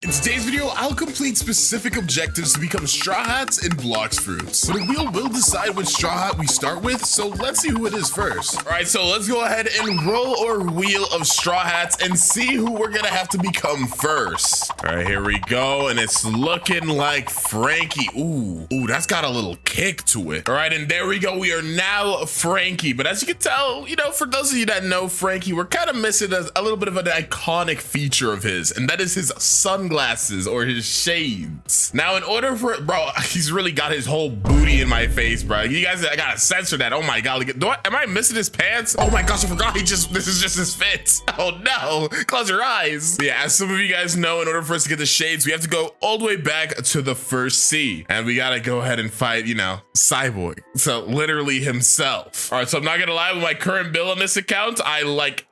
In today's video, I'll complete specific objectives to become Straw Hats and Blox fruits. But a wheel will decide which Straw Hat we start with, so let's see who it is first. All right, so let's go ahead and roll our wheel of Straw Hats and see who we're gonna have to become first. All right, here we go, and it's looking like Frankie. Ooh, that's got a little kick to it. All right, and there we go. We are now Frankie, but as you can tell, for those of you that know Frankie, we're kind of missing a little bit of an iconic feature of his, and that is his sunglasses or his shades. Now, in order for it, bro, he's really got his whole booty in my face, bro. You guys, I gotta censor that. Oh my god, am I missing his pants? Oh my gosh, I forgot. This is just his fit. Oh no, close your eyes. Yeah, as some of you guys know, in order for us to get the shades, we have to go all the way back to the first sea, and we gotta go ahead and fight, Cyborg. So literally himself. All right, so I'm not gonna lie, with my current bill on this account, I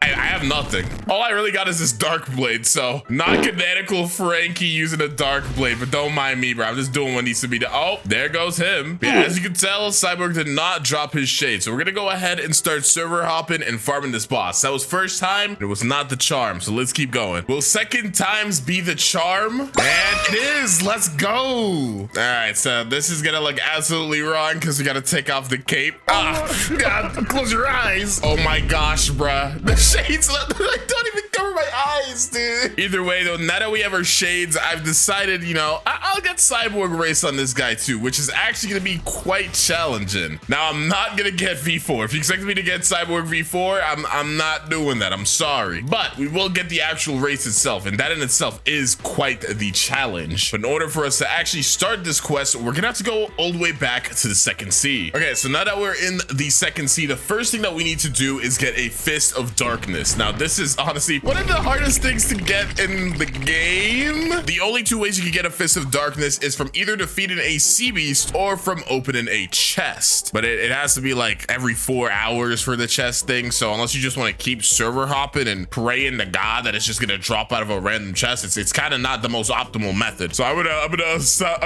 have nothing. All I really got is this dark blade, so not canonical Frankie using a dark blade, but don't mind me, bro. I'm just doing what needs to be done. Oh, there goes him. Yeah, as you can tell, Cyborg did not drop his shade, so we're gonna go ahead and start server hopping and farming this boss. That was first time, it was not the charm, so let's keep going. Will second times be the charm? And it is. Let's go. All right, so this is gonna look absolutely wrong because we gotta take off the cape. God, close your eyes. Oh my gosh, bruh. The shades don't even cover my eyes, dude. Either way, though, now that we have our shades, I've decided, I'll get Cyborg race on this guy too, which is actually gonna be quite challenging. Now, I'm not gonna get V4. If you expect me to get Cyborg V4, I'm not doing that. I'm sorry. But we will get the actual race itself, and that in itself is quite the challenge. But in order for us to actually start this quest, we're gonna have to go all the way back to the second sea. Okay, so now that we're in the second sea, the first thing that we need to do is get a Fist of Darkness. Now, this is honestly one of the hardest things to get in the game. The only two ways you can get a Fist of Darkness is from either defeating a sea beast or from opening a chest. But it has to be like every 4 hours for the chest thing. So unless you just want to keep server hopping and praying to God that it's just gonna drop out of a random chest, it's kind of not the most optimal method. So I'm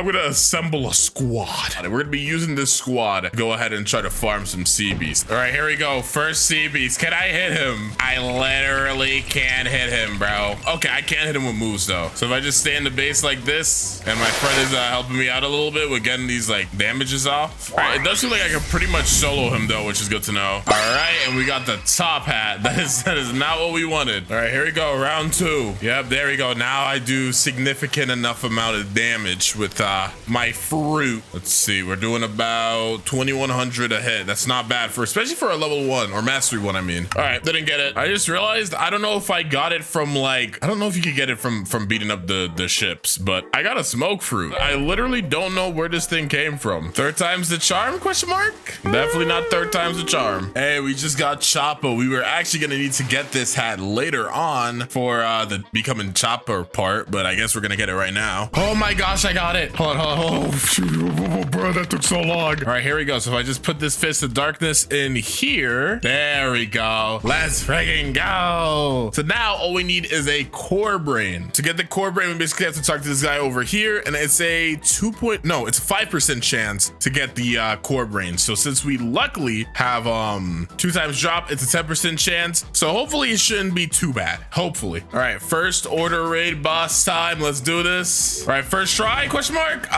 gonna assemble a squad. We're gonna be using this squad to go ahead and try to farm some sea beasts. All right, here we go. First sea beast. Can I hit him? I literally can't hit him, bro. Okay, I can't hit him with moves though. So if I just stay in the base like this, and my friend is helping me out a little bit with getting these damages off. All right, it does seem like I can pretty much solo him though, which is good to know. All right, and we got the top hat. That is not what we wanted. All right, here we go. Round 2. Yep, there we go. Now I do significant enough amount of damage with my fruit. Let's see, we're doing about 2100 a hit. That's not bad especially for a level 1 or mastery 1. I mean, all right, didn't get it. I just realized I don't know if I got it from I don't know if you could get it from beating up the ships, but I got a smoke fruit. I literally don't know where this thing came from. Third time's the charm? Question mark? Definitely not third time's the charm. Hey, we just got Choppa. We were actually gonna need to get this hat later on for the becoming Chopper part, but I guess we're gonna get it right now. Oh my gosh, I got it. Hold on. Oh, bro, that took so long. All right, here we go. So if I just put this Fist of Darkness in here, there we go. Let's freaking go. So now all we need is a core brain. To get the core brain, we basically have to talk to this guy over here, and it's a 5% chance to get the core brain. So since we luckily have 2 times drop, it's a 10% chance. So hopefully it shouldn't be too bad. Hopefully. All right, first order raid boss time. Let's do this. All right, first try? Question mark?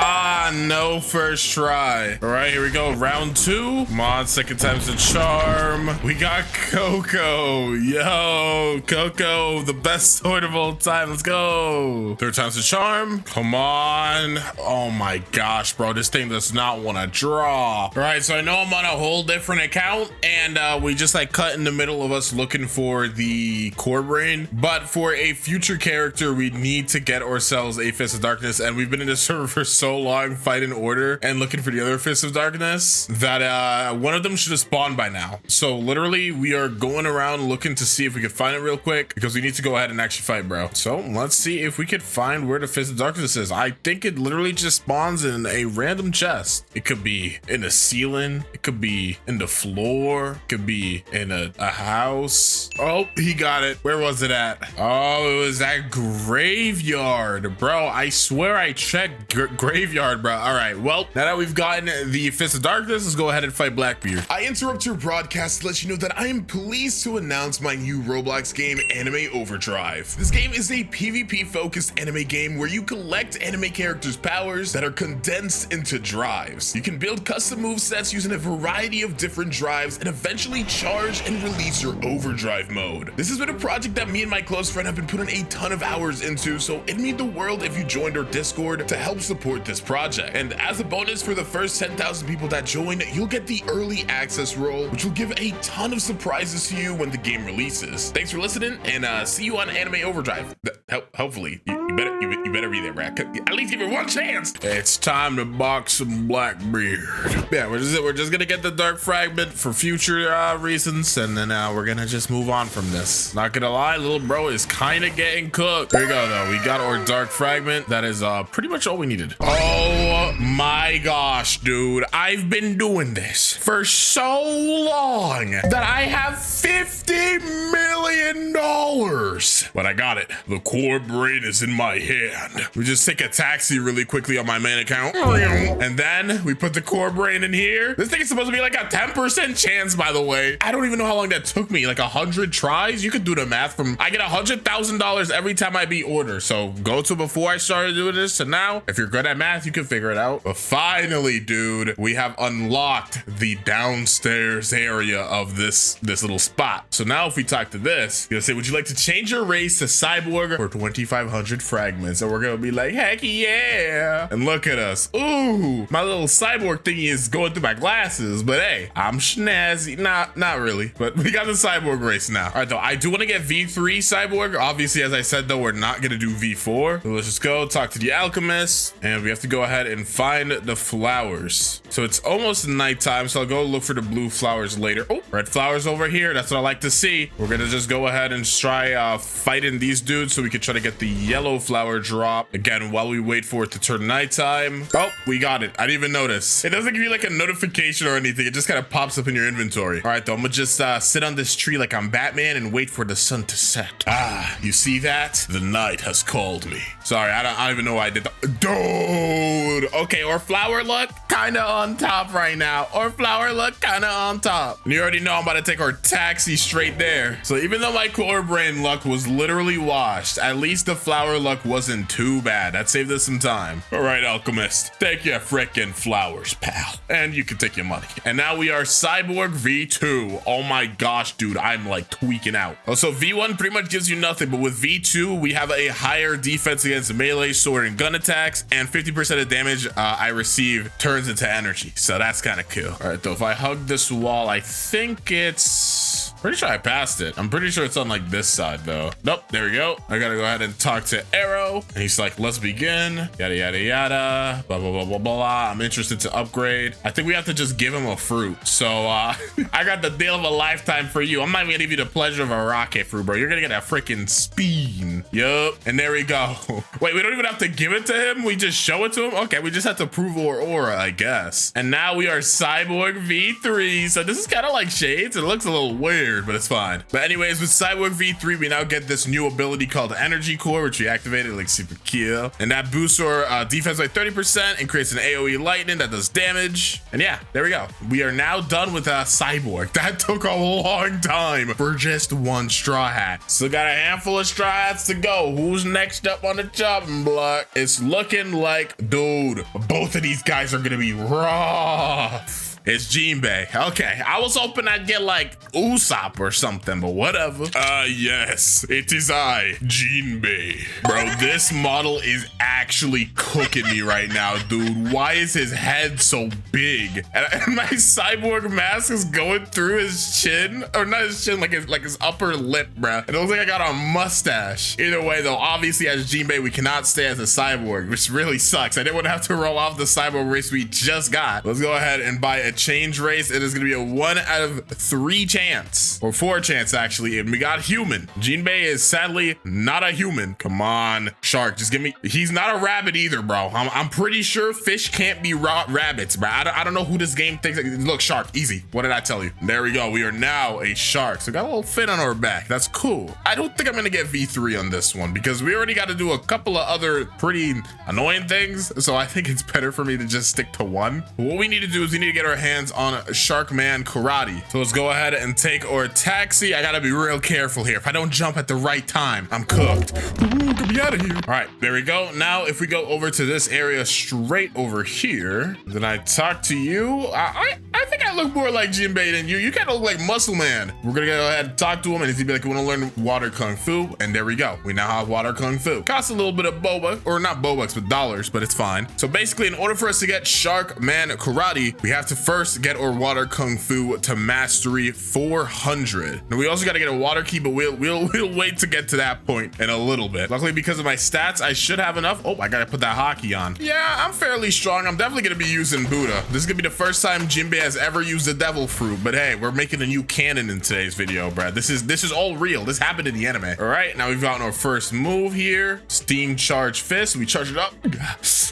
No first try. All right, here we go. Round 2. Come on, second time's the charm. We got Coco. Yo, Coco, the best sword of all time. Let's go. Third time's the charm. Come on. Oh my gosh, bro, this thing does not want to drop. All right, so I know I'm on a whole different account, and we just cut in the middle of us looking for the core brain. But for a future character, we need to get ourselves a Fist of Darkness, and we've been in this server for so long fighting order and looking for the other Fist of Darkness that one of them should have spawned by now. So literally we are going around looking to see if we could find it real quick, because we need to go ahead and actually fight, bro. So let's see if we could find where the Fist of Darkness is. I think it literally just spawns in a random chest. It could be in the ceiling, it could be in the floor, it could be in a house. Oh, he got it. Where was it at? Oh, it was that graveyard, bro. I swear I checked graveyard, bro. All right, well, now that we've gotten the Fist of Darkness, let's go ahead and fight Blackbeard. I interrupt your broadcast to let you know that I am pleased to announce my new Roblox game, Anime Anime Overdrive. This game is a PvP focused anime game where you collect anime characters' powers that are condensed into drives. You can build custom movesets using a variety of different drives and eventually charge and release your overdrive mode. This has been a project that me and my close friend have been putting a ton of hours into, so it'd mean the world if you joined our Discord to help support this project. And as a bonus for the first 10,000 people that join, you'll get the early access role, which will give a ton of surprises to you when the game releases. Thanks for listening, and see you on Anime Overdrive. Hopefully, you better be there, Brad. At least give it one chance. It's time to box some Blackbeard. Yeah, we're just gonna get the dark fragment for future reasons, and then we're gonna just move on from this. Not gonna lie, little bro is kind of getting cooked. Here we go, though. We got our dark fragment. That is pretty much all we needed. Oh my gosh, dude. I've been doing this for so long that I have $50 million. But I got it. The core brain is in my hand. We just take a taxi really quickly on my main account. And then we put the core brain in here. This thing is supposed to be like a 10% chance, by the way. I don't even know how long that took me. Like 100 tries? You could do the math from, I get $100,000 every time I beat order. So go to before I started doing this to now. If you're good at math, you can figure it out. But finally, dude, we have unlocked the downstairs area of this little spot. So now if we talk to this, you'll say, would you like to change your race to cyborg for 2,500 fragments? And we're gonna be like, heck yeah. And look at us. Ooh, my little cyborg thingy is going through my glasses, but hey, I'm snazzy. Not really, but we got the cyborg race now. All right, though, I do want to get V3 cyborg. Obviously, as I said, though, we're not gonna do V4. So let's just go talk to the alchemist, and we have to go ahead and find the flowers. So it's almost nighttime, so I'll go look for the blue flowers later. Oh, red flowers over here. That's what I like to see. We're gonna just go ahead and try fighting these dudes so we can try to get the yellow flower drop again while we wait for it to turn nighttime. Oh, we got it. I didn't even notice. It doesn't give you like a notification or anything. It just kind of pops up in your inventory. All right, though, I'm gonna just sit on this tree like I'm Batman and wait for the sun to set. Ah, you see that? The night has called me. Sorry, I don't even know why I did that. Dude. Okay, or flower luck kind of on top right now. Or flower luck kind of on top. And you already know I'm about to take our taxi straight there. So even though my core brain luck was literally washed, at least the flower luck wasn't too bad. That saved us some time. All right, alchemist, take your frickin' flowers, pal. And you can take your money. And now we are cyborg V2. Oh my gosh, dude, I'm like tweaking out. Also, V1 pretty much gives you nothing, but with V2, we have a higher defense against melee, sword, and gun attacks, and 50% of damage I receive turns into energy. So that's kind of cool. All right, though, if I hug this wall, I think it's... Pretty sure I passed it. I'm pretty sure it's on like this side though. Nope, there we go. I gotta go ahead and talk to Arrow. And he's like, let's begin. Yada, yada, yada. Blah, blah, blah, blah, blah. I'm interested to upgrade. I think we have to just give him a fruit. So I got the deal of a lifetime for you. I'm not even gonna give you the pleasure of a rocket fruit, bro. You're gonna get a freaking speed. Yup. And there we go. Wait, we don't even have to give it to him. We just show it to him. Okay, we just have to prove our aura, I guess. And now we are Cyborg V3. So this is kind of like Shades. It looks a little weird, but it's fine. But anyways, with Cyborg V3, we now get this new ability called Energy Core, which we activated, like super kill. And that boosts our defense by 30% and creates an AoE lightning that does damage. And yeah, there we go. We are now done with Cyborg. That took a long time for just one straw hat. Still got a handful of straw hats to go. Who's next up on the chopping block? It's looking like, dude, both of these guys are gonna be rough. It's Gan Bay. Okay, I was hoping I'd get like Usopp or something, but whatever. Yes, it is I, Gan Bay. Bro, this model is actually cooking me right now, dude. Why is his head so big? And my cyborg mask is going through his chin, or not his chin, like his upper lip, bro. It looks like I got a mustache. Either way, though, obviously as Gan Bay, we cannot stay as a cyborg, which really sucks. I didn't want to have to roll off the cyborg race we just got. Let's go ahead and buy a change race. It is going to be a 1 out of 3 chance, or 4 chance actually, and we got human. Gan Bay is sadly not a human. Come on, shark, just give me. He's not a rabbit either, bro. I'm pretty sure fish can't be rabbits, bro. I don't know who this game thinks. Look, shark, easy. What did I tell you? There we go. We are now a shark. So we got a little fin on our back. That's cool. I don't think I'm gonna get V3 on this one because we already got to do a couple of other pretty annoying things. So I think it's better for me to just stick to 1. What we need to do is we need to get our hands on Sharkman Karate. So let's go ahead and take our taxi. I gotta be real careful here. If I don't jump at the right time, I'm cooked. Ooh, get me out of here. All right, there we go. Now, if we go over to this area straight over here, then I talk to you. I think I look more like Gan Bay than you. You kind of look like Muscle Man. We're gonna go ahead and talk to him, and he's gonna be like, we want to learn water kung fu. And there we go. We now have water kung fu. Costs a little bit of boba, or not bobucks, but dollars, but it's fine. So basically, in order for us to get Sharkman Karate, we have to first get our water kung fu to mastery 400. And we also got to get a water key, but we'll wait to get to that point in a little bit. Luckily, because of my stats, I should have enough. Oh, I gotta put that hockey on. Yeah, I'm fairly strong. I'm definitely gonna be using Buddha. This is gonna be the first time Gan Bay has ever used the devil fruit. But hey, we're making a new canon in today's video, Brad. This is all real. This happened in the anime. All right, now we've gotten our first move here. Steam charge fist. We charge it up.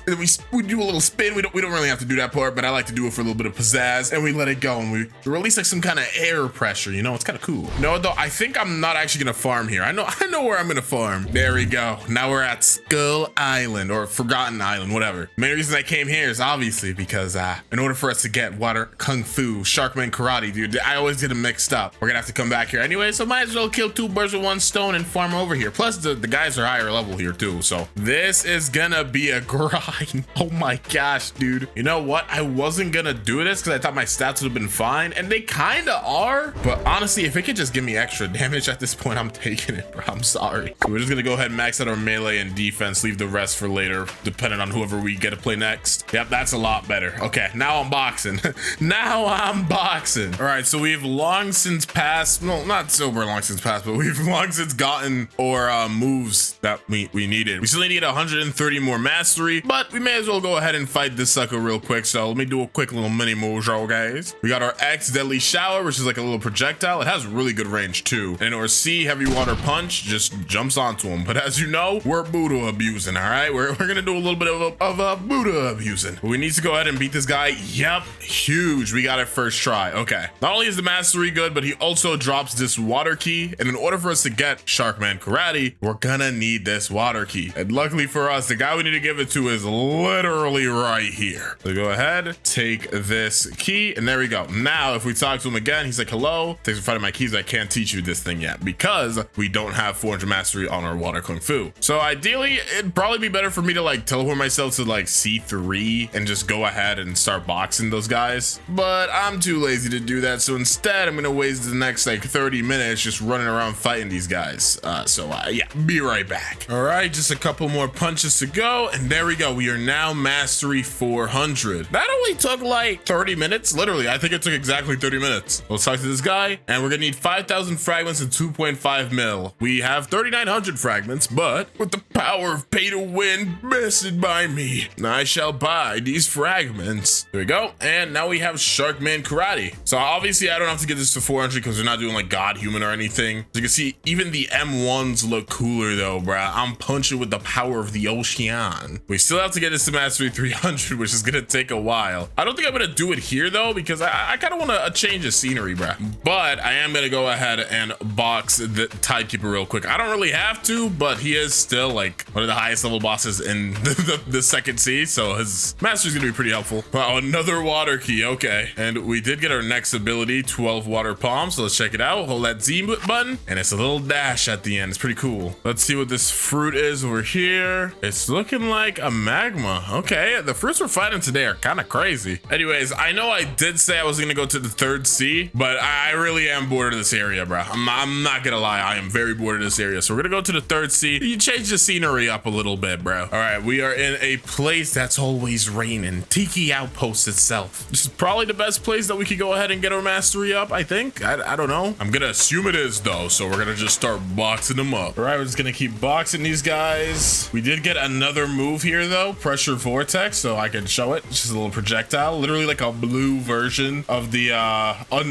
And we do a little spin. We don't really have to do that part, but I like to do it for a little bit of pizzazz. And we let it go, and we release like some kind of air pressure. You know, it's kind of cool. No, though, I think I'm not actually gonna farm here. I know where I'm gonna farm. There we go. Now we're at Skull Island, or Forgotten Island, whatever. The main reason I came here is obviously because in order for us to get water kung fu, Sharkman Karate, dude, I always get them mixed up. We're gonna have to come back here anyway, so might as well kill 2 birds with 1 stone and farm over here. Plus the guys are higher level here too, so this is gonna be a grind. Oh my gosh, dude. You know what? I wasn't gonna do this because I thought my stats would have been fine, and they kind of are, but honestly, if it could just give me extra damage at this point, I'm taking it, bro. I'm sorry. So we're just gonna go ahead and max out our melee and defense, leave the rest for later, depending on whoever we get to play next. Yep, that's a lot better. Okay, now I'm boxing. Now I'm boxing. All right, so we've long since passed, well, not super long since passed, but we've long since gotten our moves that we needed. We still need to get 130 more mastery, but we may as well go ahead and fight this sucker real quick. So let me do a quick little mini move, guys. We got our X Deadly Shower, which is like a little projectile. It has really good range too. And our C Heavy Water Punch just jumps onto him. But as you know, we're Buddha abusing, all right? We're gonna do a little bit of Buddha abusing. We need to go ahead and beat this guy. Yep, huge. We got it first try. Okay. Not only is the mastery good, but he also drops this water key. And in order for us to get Sharkman Karate, we're gonna need this water key. And luckily for us, the guy we need to give it to is literally right here. So go ahead, take this key, and there we go. Now, if we talk to him again, he's like, hello, thanks for finding my keys. I can't teach you this thing yet because we don't have 400 mastery on our water kung fu. So ideally, it'd probably be better for me to like teleport myself to like C3 and just go ahead and start boxing those guys. But I'm too lazy to do that. So instead, I'm gonna waste the next like 30 minutes just running around fighting these guys. Yeah, be right back. All right, just a couple more punches to go. And there we go. We are now mastery 400. That only took like 30 minutes. Literally, I think it took exactly 30 minutes. Let's talk to this guy. And we're gonna need 5,000 fragments and 2.5 mil. We have 3,900 fragments, but with the power of pay to win vested by me, I shall buy these fragments. There we go. And now we have Sharkman Karate. So obviously I don't have to get this to 400 because we're not doing like God Human or anything. As you can see, even the M1s look cooler though, bruh. I'm punching with the power of the ocean. We still have to get this to mastery 300, which is gonna take a while. I don't think I'm gonna do it here though, because I kind of want to change the scenery, bruh. But I am gonna go ahead and box the Tidekeeper real quick. I don't really have to, but he is still like one of the highest level bosses in the second sea, so his mastery is gonna be pretty helpful. Wow, another water key. Okay, and we did get our next ability, 12 water palms. So let's check it out. Hold that Z button, and it's a little dash at the end. It's pretty cool. Let's see what this fruit is over here. It's looking like a magma. Okay, the fruits we're fighting today are kind of crazy. Anyways, I know I did say I was gonna go to the third sea, but I really am bored of this area, bro. I'm not gonna lie, I am very bored of this area. So we're gonna go to the third sea. You change the scenery up a little bit, bro. All right, we are in a place that's always raining. Tiki Outpost itself. This is probably the best place that we could go ahead and get our mastery up, I think. I don't know. I'm gonna assume it is though, so we're gonna just start boxing them up. All right, we're just gonna keep boxing these guys. We did get another move here though, Pressure Vortex, so I can show it. It's just a little projectile, literally like a blue version of the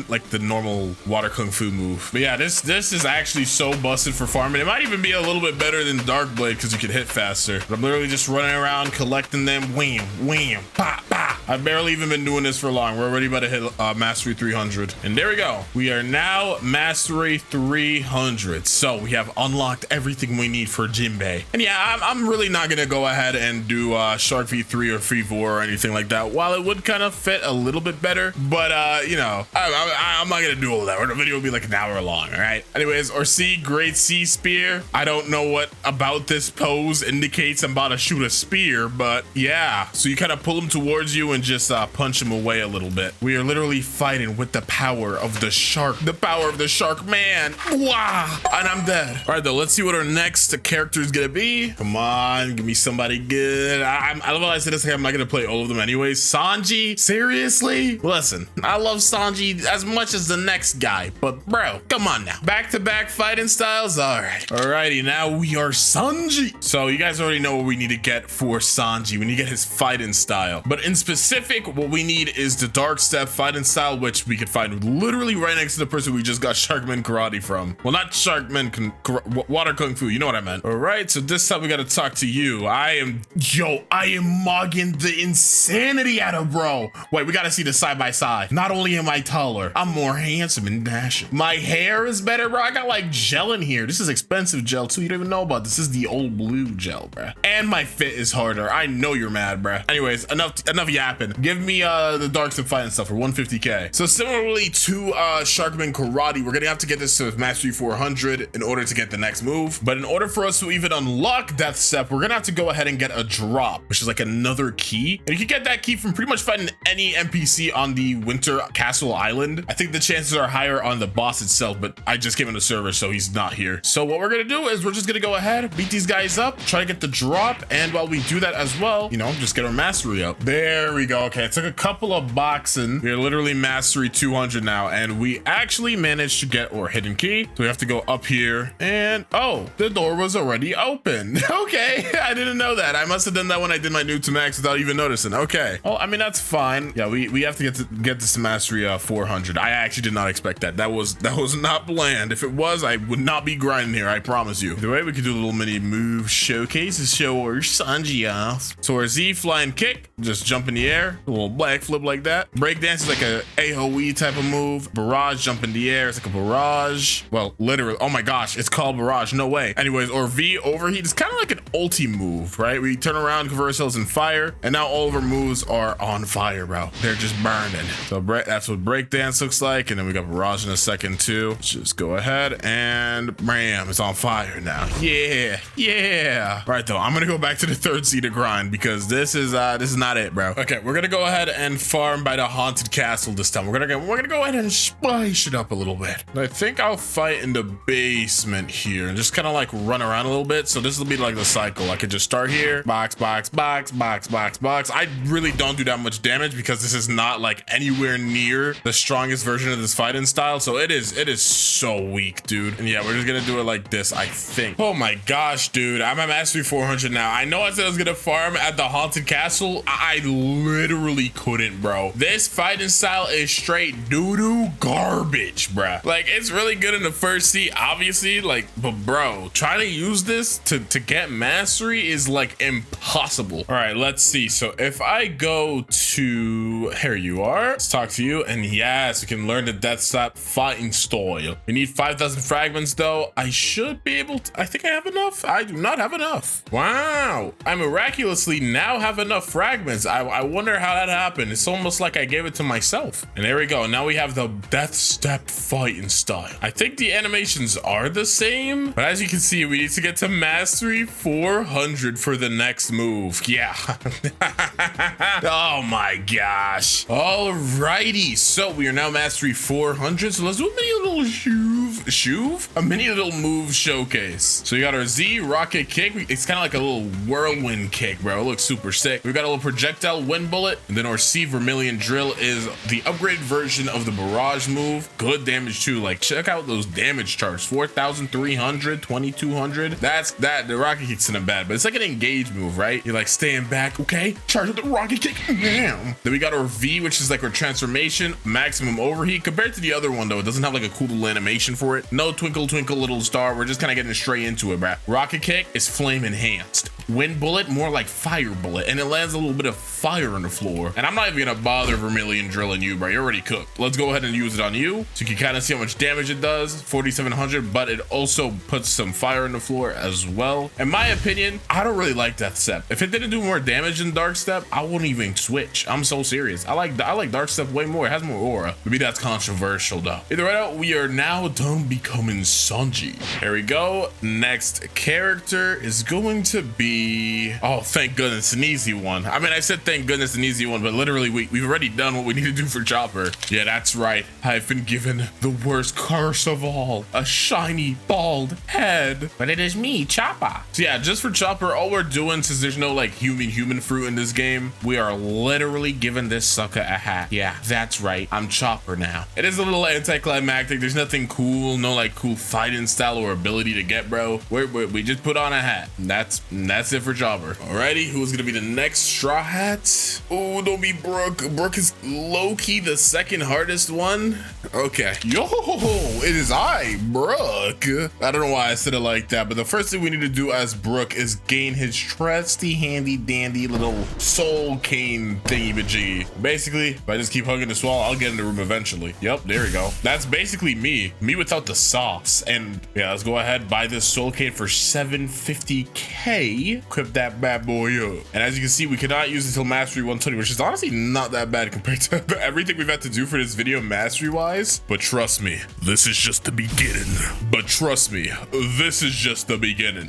like the normal water kung fu move. But yeah, this is actually so busted for farming. It might even be a little bit better than Dark Blade because you can hit faster. But I'm literally just running around collecting them. Wham, wham, pop, pop. I've barely even been doing this for long. We're already about to hit mastery 300. And there we go. We are now mastery 300. So we have unlocked everything we need for Gan Bay. And yeah, I'm really not going to go ahead and do Shark V3 or V4 or anything like that. While it would kind of fit a little bit better, but you know, I'm not going to do all that. The video will be like an hour long. All right. Anyways, or C, Great Sea Spear. I don't know what about this pose indicates I'm about to shoot a spear, but yeah. So you kind of pull him towards you and just punch him away a little bit. We are literally fighting with the power of the shark man. Wow. And I'm dead. All right, though, let's see what our next character is gonna be. Come on, give me somebody good. I love how I said this. I'm not gonna play all of them anyways. Sanji, seriously? Listen, I love Sanji as much as the next guy, but bro, come on now. Back-to-back fighting styles. All right. Alrighty, now we are Sanji. So you guys already know what we need to get for Sanji. We need to get his fighting style. But in specific, what we need is the Dark Step fighting style, which we could find literally right next to the person we just got Sharkman Karate from. Well, not Sharkman, Water Kung Fu. You know what I meant. All right, so this time we got to talk to you. I am mogging the insanity out of bro. Wait, we got to see the side by side. Not only am I taller, I'm more handsome and dashing. My hair is better, bro. I got like gel in here. This is expensive gel too. You don't even know about this. This is the old blue gel, bro. And my fit is harder. I know you're mad, bro. Anyways, enough yapping. Give me the Dark Step fighting stuff for 150k. So similarly to Sharkman Karate, we're gonna have to get this to mastery 400 in order to get the next move. But in order for us to even unlock Death Step, we're gonna have to go ahead and get a drop, which is like another key. And you can get that key from pretty much fighting any NPC on the Winter Castle Island. I think the chances are higher on the boss itself, but I just came in the server, so he's not here. So what we're gonna do is we're just gonna go ahead, beat these guys up, try to get the drop, and while we do that as well, you know, just get our mastery up. There we go. Okay, it took a couple of boxing. We're literally mastery 200 now, and we actually managed to get our hidden key. So we have to go up here, and oh, the door was already open. Okay, I didn't know that. I must have done that when I did my noob to max without even noticing. Okay, well, I mean, that's fine. Yeah, we have to get this mastery 400. I actually did not expect that. That was not planned. If it was, I would not be grinding here. I promise you. The way we could do a little mini move showcase is show our Sanji off. So our Z flying kick, just jump in the air, a little black flip like that. Breakdance is like a AoE type of move. Barrage, jump in the air, it's like a barrage. Well, literally, oh my gosh, it's called barrage, no way. Anyways, or V overheat is kind of like an ulti move, right? We turn around, convert ourselves in fire, and now all of our moves are on fire, bro. They're just burning. So that's what breakdance looks like, and then we got barrage in a second too. Let's just go ahead and bam, it's on fire now. Yeah. Right though, I'm gonna go back to the third sea to grind because this is not it, bro. Okay, we're gonna go ahead and farm by the haunted castle this time. We're gonna go ahead and spice it up a little bit. I think I'll fight in the basement here and just kind of like run around a little bit. So this will be like the cycle. I could just start here, box. I really don't do that much damage because this is not like anywhere near the strongest version of this fighting style. So it is so weak, dude. And yeah, we're just gonna do it like this, I think. Oh my gosh, dude, I'm at mastery 400 now. I know I said I was gonna farm at the haunted castle. I literally couldn't, bro. This fighting style is straight doo-doo garbage, bruh. Like, it's really good in the first sea, obviously, like, but bro, trying to use this to get mastery is like impossible. All right, let's see. So if I go to, here you are, let's talk to you, and yes, we can learn the Death Step fighting style. We need 5,000 fragments though. I should be able to, I think I have enough. I do not have enough. Wow, I miraculously now have enough fragments. I wonder how that happened. It's almost like I gave it to myself. And there we go. Now we have the Death Step fighting style. I think the animations are the same, but as you can see, we need to get to mastery 400 for the next move. Yeah. Oh my gosh. Alrighty, so we are now mastery 400. So let's do a mini little a mini little move showcase. So you got our Z rocket kick. It's kind of like a little whirlwind kick, bro. It looks super sick. We've got a little projectile wind bullet, and then our C vermilion drill is the upgraded version of the barrage move. Good damage too. Like, check out those damage charts: 4,300, 2,200. That the rocket kick's not bad, but it's like an engage move, right? You're like staying back, okay, charge with the rocket kick. Bam. Then we got our V, which is like our transformation, maximum overheat. Compared to the other one though, it doesn't have like a cool little animation for it. No twinkle twinkle little star. We're just kind of getting straight into it, bruh. Rocket kick is flame enhanced. Wind bullet, more like fire bullet, and it lands a little bit of fire fire on the floor. And I'm not even gonna bother Vermilion drilling you, bro. You're already cooked. Let's go ahead and use it on you. So you can kind of see how much damage it does, 4,700, but it also puts some fire on the floor as well. In my opinion, I don't really like Death Step. If it didn't do more damage than Dark Step, I wouldn't even switch. I'm so serious. I like Dark Step way more. It has more aura. Maybe that's controversial though. Either way out, we are now done becoming Sanji. Here we go. Next character is going to be, oh, thank goodness, an easy one. I mean, I said thank goodness, an easy one, but literally we've already done what we need to do for Chopper. Yeah, that's right. I've been given the worst curse of all, a shiny bald head. But it is me, Chopper. So yeah, just for Chopper, all we're doing, since there's no like human fruit in this game, we are literally giving this sucker a hat. Yeah, that's right. I'm Chopper now. It is a little anticlimactic. There's nothing cool, no like cool fighting style or ability to get, bro. We just put on a hat. That's it for Chopper. Alrighty, who's gonna be the next Straw Hat? Oh, don't be Brooke. Brooke is low-key the second hardest one. Okay. Yo, it is I, Brooke. I don't know why I said it like that, but the first thing we need to do as Brooke is gain his trusty handy dandy little soul cane thingy-majiggy. Basically, if I just keep hugging this wall, I'll get in the room eventually. Yep, there we go. That's basically me without the sauce. And yeah, let's go ahead, buy this soul cane for 750k. Equip that bad boy up. And as you can see, we cannot use it until mastery 120, which is honestly not that bad compared to everything we've had to do for this video mastery wise. But trust me, this is just the beginning.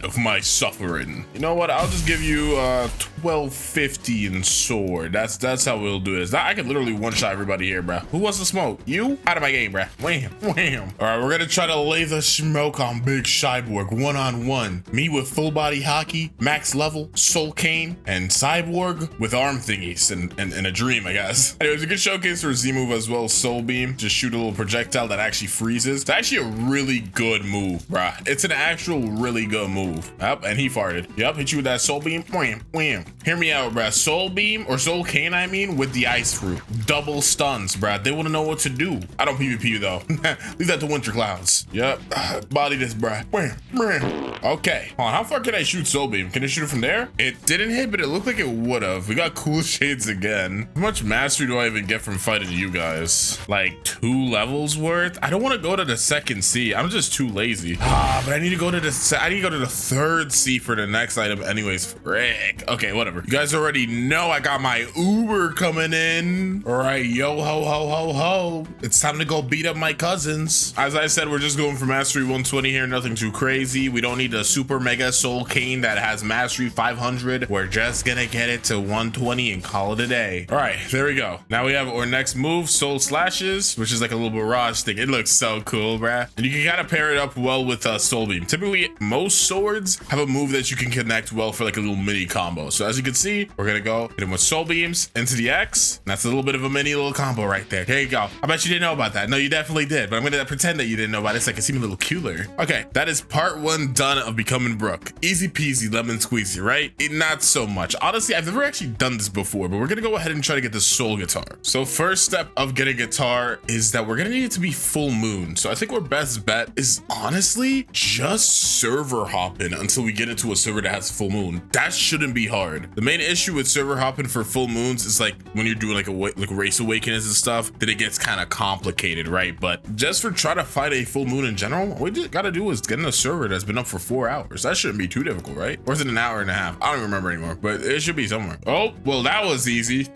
Of my suffering. You know what? I'll just give you 1250 in sword. That's how we'll do this. I can literally one-shot everybody here, bro. Who wants to smoke? You? Out of my game, bro. Wham, wham. All right, we're gonna try to lay the smoke on Big Cyborg one-on-one. Me with full body hockey, max level, soul cane, and Cyborg with arm thingies and a dream, I guess. Anyways, a good showcase for Z move as well, Soul Beam. Just shoot a little projectile that actually freezes. It's actually a really good move, bruh. It's an actual really good move. Yep, and he farted. Yep, hit you with that Soul Beam. Wham, wham. Hear me out, bruh. Soul Beam, or Soul Cane, I mean, with the Ice Fruit. Double stuns, bruh. They wouldn't know what to do. I don't PvP you, though. Leave that to Winter Clouds. Yep. Body this, bruh. Wham, wham. Okay. Hold on, how far can I shoot Soul Beam? Can I shoot it from there? It didn't hit, but it looked like it would have. We got cool shades again. How much mastery do I even get from fighting you guys? Like 2 levels worth? I don't want to go to the second C. I'm just too lazy. But I need to go to the third C for the next item anyways. Frick. Okay, whatever. You guys already know I got my Uber coming in. All right, yo ho ho ho ho. It's time to go beat up my cousins. As I said, we're just going for mastery 120 here. Nothing too crazy. We don't need a super mega soul cane that has mastery 500. We're just gonna get it to 120 and call it a day. All right, there we go. Now we have our next move, Soul Slashes, which is like a little barrage thing. It looks so cool, bruh. And you can kind of pair it up well with Soul Beam. Typically, most swords have a move that you can connect well for like a little mini combo. So as you can see, we're gonna go hit him with Soul Beams into the X. And that's a little bit of a mini little combo right there. There you go. I bet you didn't know about that. No, you definitely did, but I'm gonna pretend that you didn't know about it so I can seem a little cooler. Okay, that is part 1 done of becoming Brooke. Easy peasy, lemon squeezy, right? Not so much. Honestly, I've never actually done this before, but we're gonna go ahead and try to get the soul guitar. So first step of getting guitar is that we're gonna need it to be full moon. So I think our best bet is honestly just server hopping until we get into a server that has full moon. That shouldn't be hard. The main issue with server hopping for full moons is like when you're doing like race awakenings and stuff, that it gets kind of complicated, right? But just for trying to fight a full moon in general, all we just gotta do is get in a server that's been up for 4 hours. That shouldn't be too difficult, right? Or is it an hour and a half? I don't even remember anymore, but it should be somewhere. Oh, well, that was easy.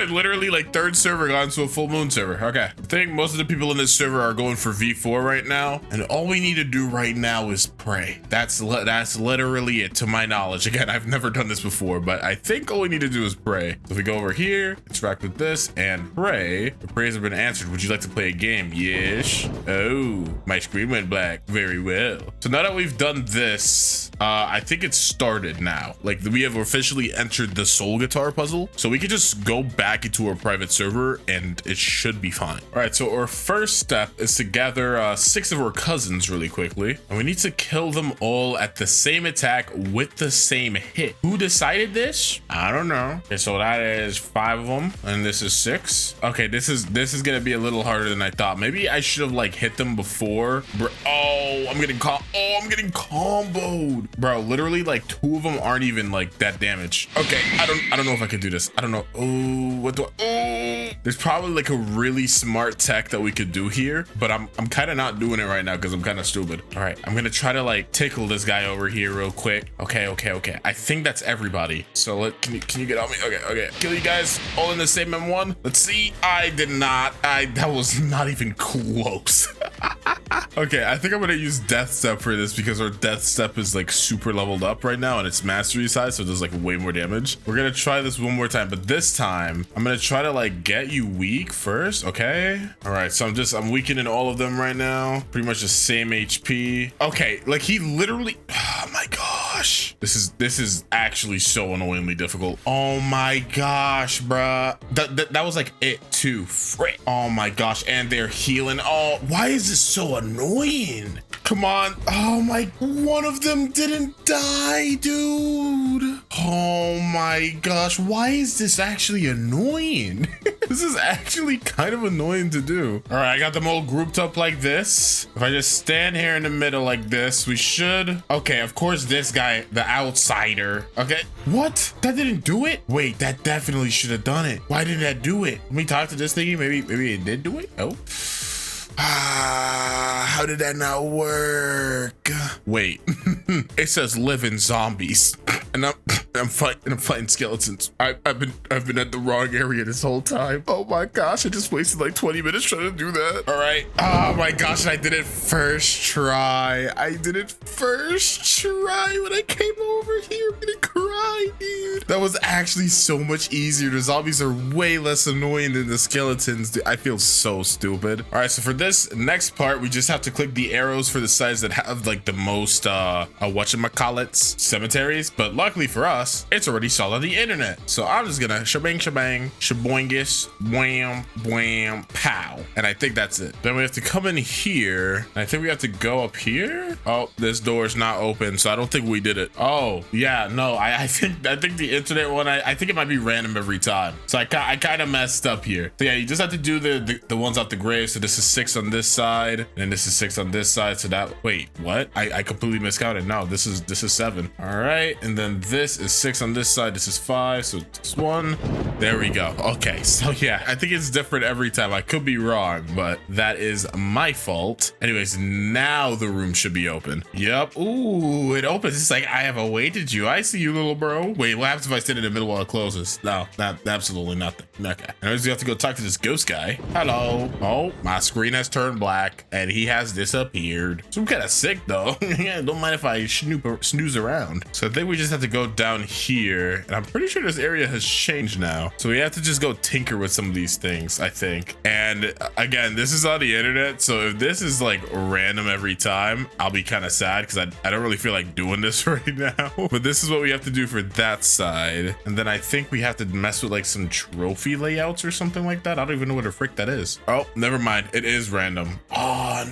Literally like 3rd server got into a full moon server. Okay, I think most of the people in this server are going for V4 right now, and all we need to do right now is pray. That's literally it, to my knowledge. Again, I've never done this before, but I think all we need to do is pray. So if we go over here, interact with this, and pray. The prayers have been answered. Would you like to play a game? Yes. Oh, my screen went black. Very well. So now that we've done this, I think it's started now. Like we have officially entered the soul guitar puzzle, so we can just go back into our private server and it should be fine. All right, so our first step is to gather 6 of our cousins really quickly, and we need to kill them all at the same attack with the same hit. Who decided this? I don't know. Okay, so that is 5 of them, and this is 6. Okay, this is gonna be a little harder than I thought. Maybe I should have like hit them before. Oh, I'm getting comboed, bro. Literally, like 2 of them aren't even like that damage. Okay, I don't know if I can do this. I don't know. Oh, what do I... There's probably like a really smart tech that we could do here, but I'm kind of not doing it right now because I'm kind of stupid. All right, I'm gonna try to like tickle this guy over here real quick. Okay. I think that's everybody. So can you get on me? Okay. Kill you guys all in the same M1. Let's see. I did not. That was not even close. Okay, I think I'm gonna use Death Step for this because our Death Step is like super leveled up right now and it's mastery size, so it does like way more damage. We're gonna try this one more time, but this time I'm gonna try to like get you weak first. Okay. All right, so I'm weakening all of them right now. Pretty much the same HP. Okay, like he literally, oh my gosh. This is actually so annoyingly difficult. Oh my gosh, bruh. That was like it too. Frick. Oh my gosh, and they're healing. Oh, why is this so annoying? Come on. Oh my, one of them didn't die, dude. Oh my gosh, why is this actually annoying? This is actually kind of annoying to do. All right, I got them all grouped up like this. If I just stand here in the middle like this, we should. Okay, of course this guy, the outsider. Okay, what? That didn't do it? Wait, that definitely should have done it. Why did that do it? Let me talk to this thingy. Maybe it did do it. Oh. How did that not work? Wait, it says living zombies, and I'm fighting skeletons. I've been at the wrong area this whole time. Oh my gosh, I just wasted like 20 minutes trying to do that. All right. Oh my gosh, I did it first try. When I came over here. I'm gonna cry, dude. That was actually so much easier. The zombies are way less annoying than the skeletons. Dude, I feel so stupid. All right, so for this next part, we just have to click the arrows for the sides that have like the most whatchamacallits cemeteries, but luckily for us, it's already sold on the internet. So I'm just gonna shabang, shaboingus, wham, wham, pow. And I think that's it. Then we have to come in here. I think we have to go up here. Oh, this door is not open, so I don't think we did it. Oh, yeah, no, I think the internet one, I think it might be random every time. So I kind of messed up here. So yeah, you just have to do the ones off the grave. So this is 6 on this side, and this is 6 on this side. So that, wait, what? I completely miscounted. No, this is 7. All right, and then this is 6 on this side. This is 5, so this 1. There we go. Okay, so yeah, I think it's different every time. I could be wrong, but that is my fault. Anyways, now the room should be open. Yep. Ooh, it opens. It's like I have awaited you. I see you, little bro. Wait, what happens if I stand in the middle while it closes? No, absolutely nothing. Okay. Anyways, you have to go talk to this ghost guy. Hello. Oh, my screen has turned black and he has disappeared. So I'm kind of sick though. Yeah, don't mind if I snooze around. So I think we just have to go down here, and I'm pretty sure this area has changed now. So we have to just go tinker with some of these things, I think. And again, this is on the internet, so if this is like random every time, I'll be kind of sad because I don't really feel like doing this right now. But this is what we have to do for that side. And then I think we have to mess with like some trophy layouts or something like that. I don't even know what the frick that is. Oh, never mind. It is random. Oh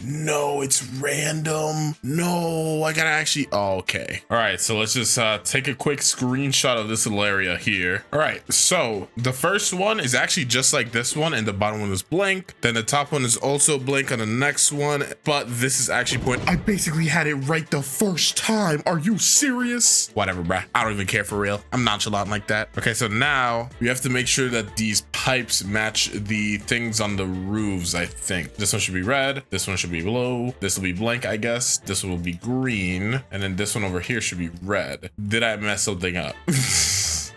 no, it's random. No, I gotta actually, oh, okay. All right, so let's just take a quick screenshot of this little area here. All right, so the first one is actually just like this one, and the bottom one is blank. Then the top one is also blank on the next one, but this is actually point. I basically had it right the first time. Are you serious? Whatever, bruh. I don't even care for real. I'm nonchalant like that. Okay, so now we have to make sure that these pipes match the things on the roofs, I think. This one should be red. This one should be blue. This will be blank, I guess. This one will be green. And then this one over here should be red. Did I mess something up?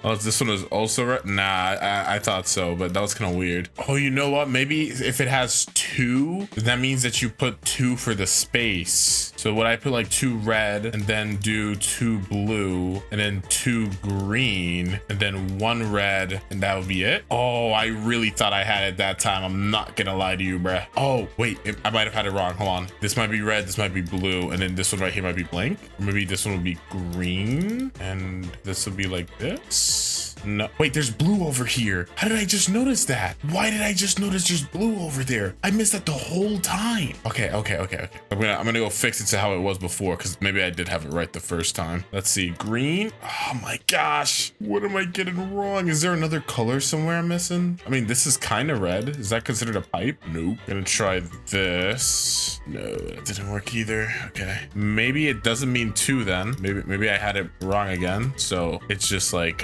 Oh, this one is also red? Nah, I thought so, but that was kind of weird. Oh, you know what? Maybe if it has 2, that means that you put 2 for the space. So would I put like 2 red and then do 2 blue and then 2 green and then 1 red, and that would be it? Oh, I really thought I had it that time. I'm not gonna lie to you, bruh. Oh, wait, I might have had it wrong. Hold on. This might be red, this might be blue, and then this one right here might be blank. Or maybe this one would be green, and this would be like this. No, wait, there's blue over here. How did I just notice that? Why did I just notice there's blue over there? I missed that the whole time. Okay. I'm gonna go fix it to how it was before, because maybe I did have it right the first time. Let's see, green. Oh my gosh, what am I getting wrong? Is there another color somewhere I'm missing? I mean, this is kind of red. Is that considered a pipe? Nope. Gonna try this. No, that didn't work either. Okay, maybe it doesn't mean two then. Maybe I had it wrong again. So it's just like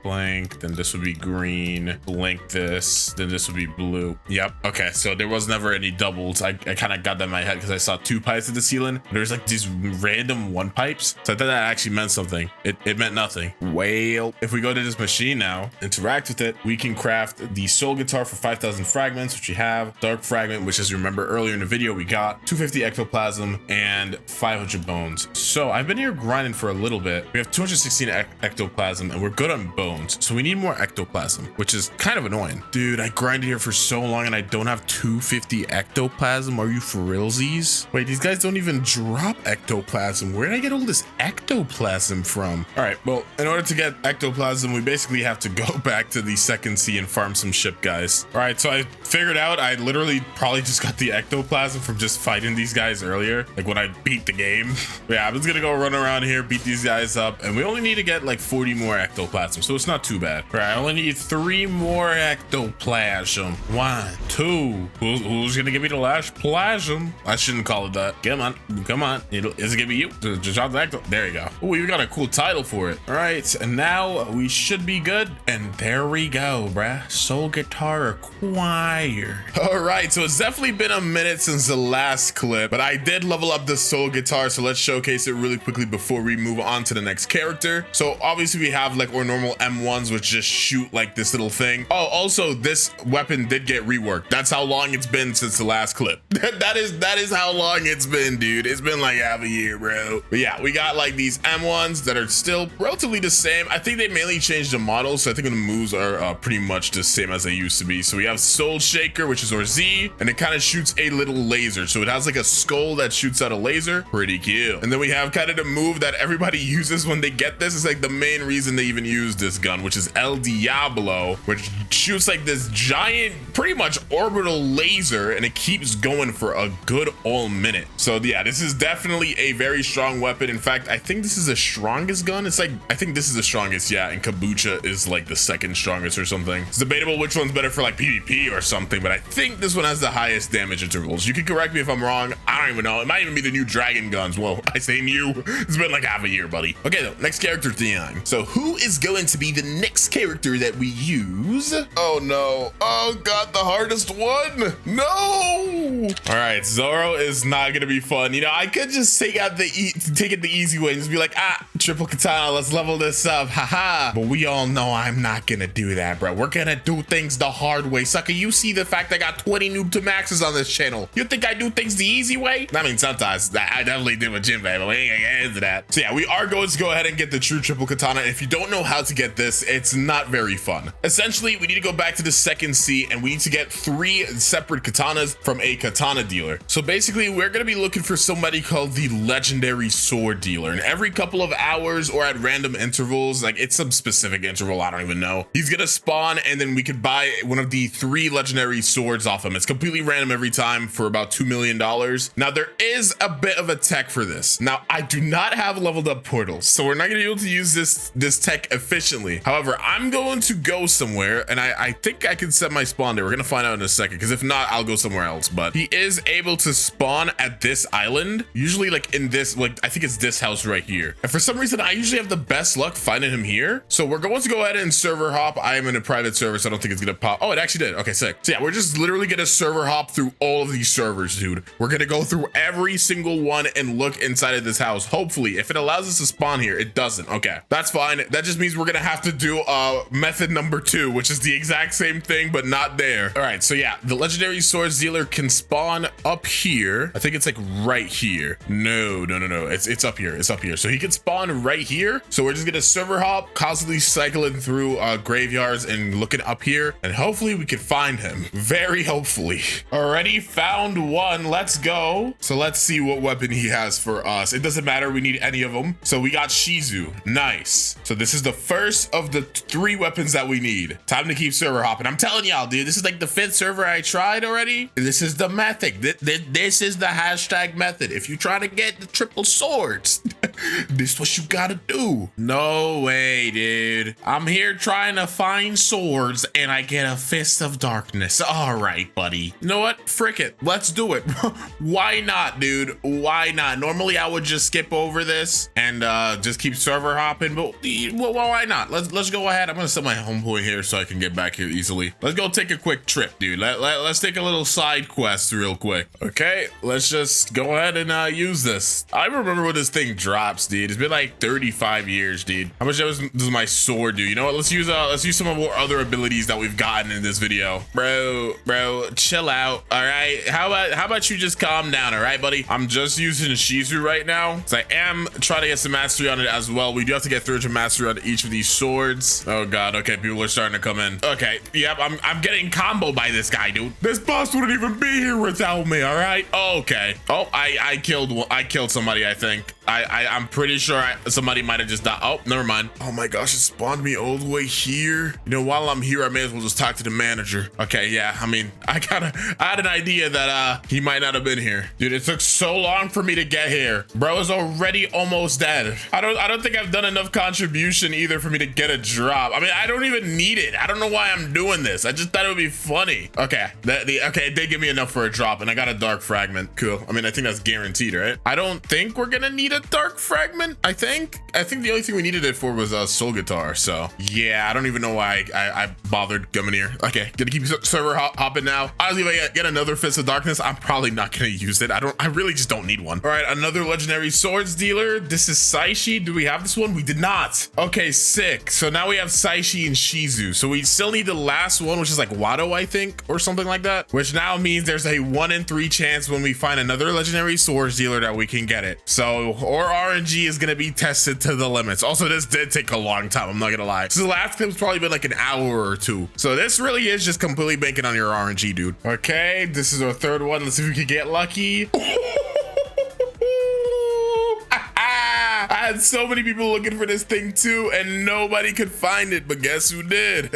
blank, then this would be green, blank this, then this would be blue. Yep. Okay, so there was never any doubles. I kind of got that in my head because I saw two pipes at the ceiling. There's like these random one pipes, so I thought that actually meant something. It meant nothing. Well, if we go to this machine now, interact with it, we can craft the soul guitar for 5,000 fragments, which we have, dark fragment, which, as you remember earlier in the video, we got 250 ectoplasm and 500 bones. So I've been here grinding for a little bit. We have 216 ectoplasm and we're good on bones, so we need more ectoplasm, which is kind of annoying. Dude, I grinded here for so long and I don't have 250 ectoplasm. Are you for realsies? Wait, these guys don't even drop ectoplasm. Where did I get all this ectoplasm from? All right, well, in order to get ectoplasm, we basically have to go back to the second sea and farm some ship guys. All right, so I figured out I literally probably just got the ectoplasm from just fighting these guys earlier, like when I beat the game. Yeah, I'm just gonna go run around here, beat these guys up, and we only need to get like 40 more ectoplasm, so it's not too bad. All right, I only need 3 more ectoplasm. 1, 2. Who's gonna give me the last plasm? I shouldn't call it that. Come on. Is it gonna be you? Just drop the ecto. There you go. Oh, we got a cool title for it. All right, and now we should be good. And there we go, bruh. Soul guitar acquired. All right, so it's definitely been a minute since the last clip, but I did level up the soul guitar, so let's showcase it really quickly before we move on to the next character. So obviously we have like our normal M1s, which just shoot like this little thing. Oh, also this weapon did get reworked. That's how long it's been since the last clip. that is how long it's been, dude. It's been like half a year, bro. But yeah, we got like these M1s that are still relatively the same. I think they mainly changed the model, so I think the moves are pretty much the same as they used to be. So we have Soul Shaker, which is our Z, and it kind of shoots a little laser. So it has like a skull that shoots out a laser. Pretty cute. And then we have kind of the move that everybody uses when they get this. It's like the main reason they even use this gun, which is El Diablo, which shoots like this giant, pretty much orbital laser, and it keeps going for a good all minute. So yeah, this is definitely a very strong weapon. In fact, I think this is the strongest gun. It's like, I think this is the strongest, yeah, and Kabucha is like the second strongest or something. It's debatable which one's better for like PvP or something, but I think this one has the highest damage intervals. You can correct me if I'm wrong. I don't even know. It might even be the new dragon guns. Whoa, I say new. It's been like half a year, buddy. Okay, though, next character time. So who is going to be the next character that we use? Oh no. Oh god, the hardest one. No. All right, Zoro is not gonna be fun. You know, I could just take it the easy way and just be like, triple katana, let's level this up, haha. But we all know I'm not gonna do that, bro. We're gonna do things the hard way. Sucker, you see the fact I got 20 noob to maxes on this channel. You think I do things the easy way? I mean, sometimes I definitely do with Jinbei, but we ain't gonna get into that. So yeah, we are going to go ahead and get the true triple katana. If you don't know how to get this, it's not very fun. Essentially, we need to go back to the second sea and we need to get 3 separate katanas from a katana dealer. So basically, we're gonna be looking for somebody called the legendary sword dealer, and every couple of hours or at random intervals, like it's some specific interval, I don't even know, he's gonna spawn and then we could buy one of the 3 legendary swords off him. It's completely random every time for about $2 million. Now there is a bit of a tech for this. Now I do not have leveled up portals, so we're not gonna be able to use this tech efficiently. However, I'm going to go somewhere and I think I can set my spawn there. We're gonna find out in a second, because if not, I'll go somewhere else. But he is able to spawn at this island, usually like in this, like I think it's this house right here. And for some reason, I usually have the best luck finding him here. So we're going to go ahead and server hop. I am in a private server, so I don't think it's gonna pop. Oh, it actually did. Okay, sick. So yeah, we're just literally gonna server hop through all of these servers, dude. We're gonna go through every single one and look inside of this house. Hopefully, if it allows us to spawn here, it doesn't. Okay, that's fine. That just means we're gonna have to do method number 2, which is the exact same thing, but not there. All right, so yeah, the legendary swords dealer can spawn up here. I think it's like right here. No. It's up here. It's up here. So he can spawn one right here. So we're just gonna server hop, constantly cycling through graveyards and looking up here, and hopefully we can find him. Very hopefully. Already found one. Let's go. So let's see what weapon he has for us. It doesn't matter. We need any of them. So we got Shizu. Nice. So this is the first of the 3 weapons that we need. Time to keep server hopping. I'm telling y'all, dude, this is like the 5th server I tried already. This is the method. This is the hashtag method. If you try to get the triple swords, this is what you gotta do. No way, dude. I'm here trying to find swords and I get a fist of darkness. All right, buddy. You know what? Frick it. Let's do it. Why not, dude? Why not? Normally I would just skip over this and just keep server hopping, but well, why not? Let's go ahead. I'm gonna set my home point here so I can get back here easily. Let's go take a quick trip, dude. Let's take a little side quest real quick. Okay, let's just go ahead and use this. I remember when this thing drops, dude. It's been like 35 years, dude. How much does my sword do? You know what? Let's use some of our other abilities that we've gotten in this video. Bro, chill out. All right. How about you just calm down, all right, buddy? I'm just using Shizu right now, so I am trying to get some mastery on it as well. We do have to get 300 mastery on each of these swords. Oh god. Okay, people are starting to come in. Okay, yep, I'm getting comboed by this guy, dude. This boss wouldn't even be here without me. All right. Okay. Oh, I killed somebody. I think. I'm pretty sure somebody might have just died. Oh, never mind. Oh my gosh, it spawned me all the way here. You know, while I'm here, I may as well just talk to the manager. Okay, yeah. I mean, I had an idea that he might not have been here. Dude, it took so long for me to get here. Bro is already almost dead. I don't think I've done enough contribution either for me to get a drop. I mean, I don't even need it. I don't know why I'm doing this. I just thought it would be funny. Okay, okay, they give me enough for a drop, and I got a dark fragment. Cool. I mean, I think that's guaranteed, right? I don't think we're gonna need a dark fragment. I think the only thing we needed it for was a soul guitar. So yeah, I don't even know why I bothered coming here. Okay, gonna keep server hopping now. Honestly, if I get another fist of darkness, I'm probably not gonna use it. I really just don't need one. All right, another legendary swords dealer. This is Saishi. Do we have this one? We did not. Okay, sick. So now we have Saishi and Shizu. So we still need the last one, which is like Wado, I think, or something like that, which now means there's a 1 in 3 chance when we find another legendary swords dealer that we can get it. So our RNG is gonna be tested to the limits. Also, this did take a long time, I'm not gonna lie. So the last clip's probably been like an hour or 2. So this really is just completely banking on your RNG, dude. Okay, this is our 3rd one. Let's see if we can get lucky. I had so many people looking for this thing too, and nobody could find it, but guess who did?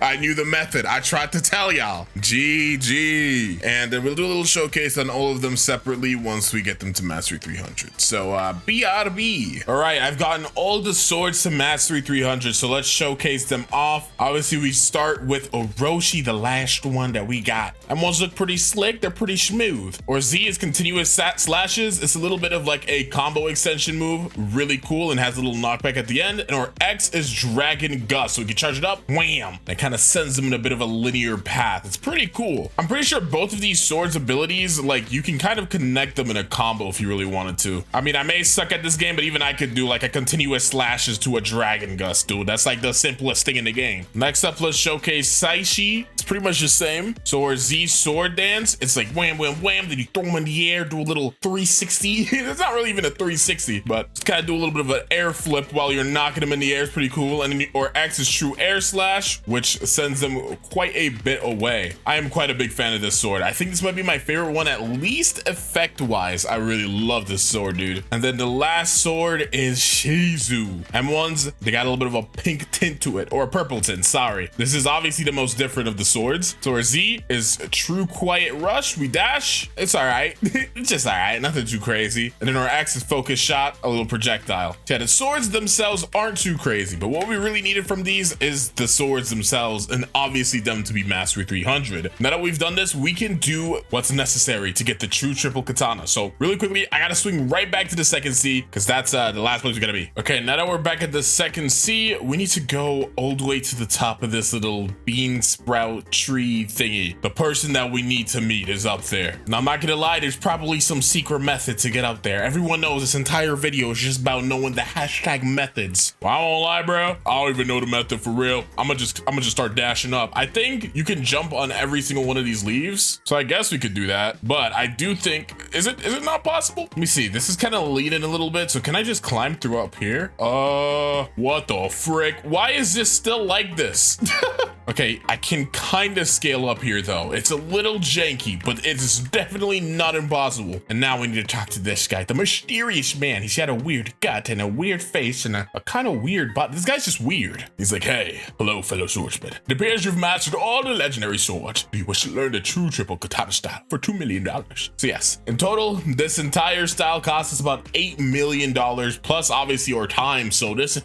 I knew the method. I tried to tell y'all. GG. And then we'll do a little showcase on all of them separately once we get them to Mastery 300. So BRB. All right, I've gotten all the swords to Mastery 300, so let's showcase them off. Obviously, we start with Orochi, the last one that we got. And ones look pretty slick, they're pretty smooth. Or Z is continuous slashes. It's a little bit of like a combo extension move. Really cool and has a little knockback at the end. And our X is Dragon Gust, so we can charge it up, wham, that kind of sends them in a bit of a linear path. It's pretty cool. I'm pretty sure both of these swords abilities, like, you can kind of connect them in a combo if you really wanted to. I mean, I may suck at this game, but even I could do like a continuous slashes to a Dragon Gust, dude. That's like the simplest thing in the game. Next up, let's showcase Saishi. It's pretty much the same. So our Z sword dance, it's like wham, wham, wham, then you throw them in the air, do a little 360. It's not really even a 360, but it's kind of do a little bit of an air flip while you're knocking them in the air. It's pretty cool. And then or X is true air slash, which sends them quite a bit away. I am quite a big fan of this sword. I think this might be my favorite one, at least effect wise. I really love this sword, dude. And then the last sword is Shizu. M1s, they got a little bit of a pink tint to it, or a purple tint, sorry. This is obviously the most different of the swords. So our Z is true quiet rush. We dash, it's all right. It's just all right, nothing too crazy. And then our X is focus shot, a little projectile. Yeah, the swords themselves aren't too crazy, but what we really needed from these is the swords themselves, and obviously them to be Mastery 300. Now that we've done this, we can do what's necessary to get the true triple katana. So really quickly, I gotta swing right back to the second C, because that's the last place we're gonna be. Okay, now that we're back at the second C, we need to go all the way to the top of this little bean sprout tree thingy. The person that we need to meet is up there. Now, I'm not gonna lie, there's probably some secret method to get up there. Everyone knows this entire video is just about knowing the hashtag methods. Well, I won't lie, bro. I don't even know the method for real. I'm gonna just start dashing up. I think you can jump on every single one of these leaves, so I guess we could do that. But I do think, is it not possible? Let me see. This is kind of leaning a little bit, so can I just climb through up here? What the frick? Why is this still like this? Okay, I can kind of scale up here though. It's a little janky, but it's definitely not impossible. And now we need to talk to this guy, the mysterious man. He's got a weird gut and a weird face and a kind of weird butt. This guy's just weird. He's like, hey, hello, fellow swordsman. It appears you've mastered all the legendary swords. Do you wish to learn the true triple katana style for $2 million? So yes, in total, this entire style costs us about $8 million plus obviously our time. So this